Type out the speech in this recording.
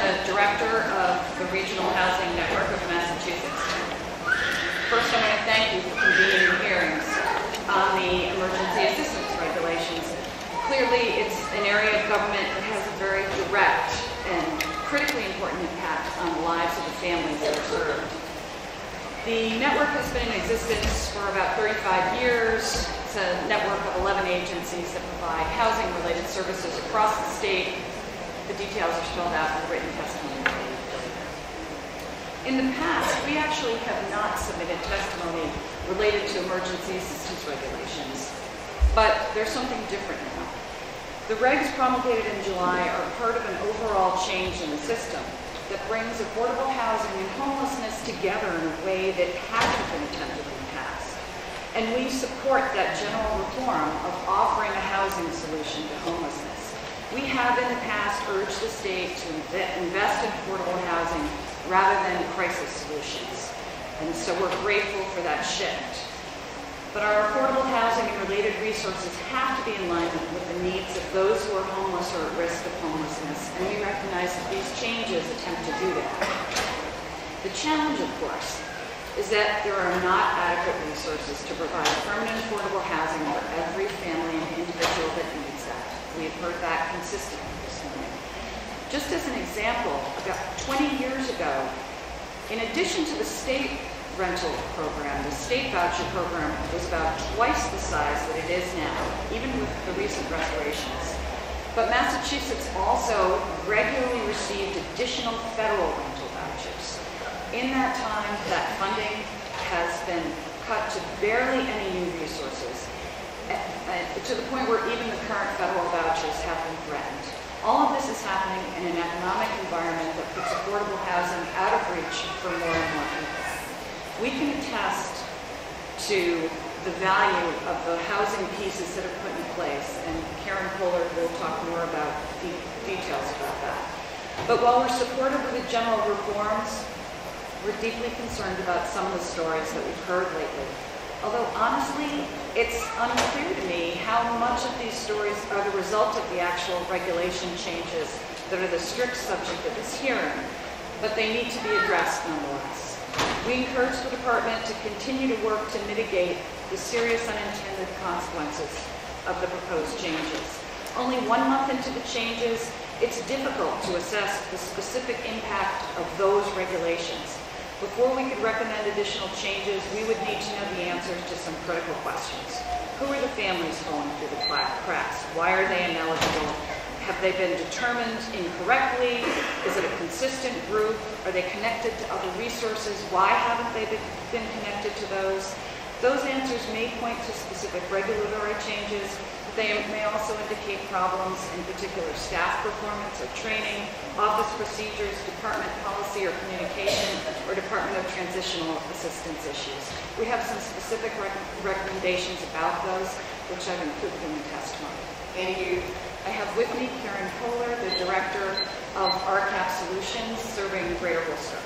the director of the Regional Housing Network of Massachusetts. First, I want to thank you for convening hearings on the emergency assistance regulations. Clearly, it's an area of government that has a very direct and critically important impact on the lives of the families that are served. The network has been in existence for about 35 years. It's a network of 11 agencies that provide housing-related services across the state. The details are spelled out in the written testimony. In the past, we actually have not submitted testimony related to emergency assistance regulations, but there's something different now. The regs promulgated in July are part of an overall change in the system that brings affordable housing and homelessness together in a way that hasn't been attempted in the past. And we support that general reform of offering a housing solution to homelessness. We have in the past urged the state to invest in affordable housing rather than crisis solutions. And so we're grateful for that shift. But our affordable housing and related resources have to be in line with the needs of those who are homeless or at risk of homelessness, and we recognize that these changes attempt to do that. The challenge, of course, is that there are not adequate resources to provide permanent affordable housing for every family and individual that needs that. We have heard that consistently this morning. Just as an example, about 20 years ago, in addition to the state rental program, the state voucher program was about twice the size that it is now, even with the recent reparations. But Massachusetts also regularly received additional federal rental vouchers. In that time, that funding has been cut to barely any new resources, to the point where even the current federal vouchers have been threatened. All of this is happening in an economic environment that puts affordable housing out of reach for more and more people. We can attest to the value of the housing pieces that are put in place, and Karen Pollard will talk more about the details about that. But while we're supportive of the general reforms, we're deeply concerned about some of the stories that we've heard lately. Although honestly, it's unclear to me how much of these stories are the result of the actual regulation changes that are the strict subject of this hearing, but they need to be addressed nonetheless. We encourage the department to continue to work to mitigate the serious unintended consequences of the proposed changes. Only 1 month into the changes, it's difficult to assess the specific impact of those regulations. Before we could recommend additional changes, we would need to know the answers to some critical questions. Who are the families falling through the cracks? Why are they ineligible? Have they been determined incorrectly? Is it a consistent group? Are they connected to other resources? Why haven't they been connected to those? Those answers may point to specific regulatory changes, but they may also indicate problems, in particular staff performance or training, office procedures, department policy or communication, or Department of Transitional Assistance issues. We have some specific recommendations about those, which I've included in the testimony. Thank you. I have with me Karen Pollard, the Director of RCAP Solutions, serving Greater Worcester.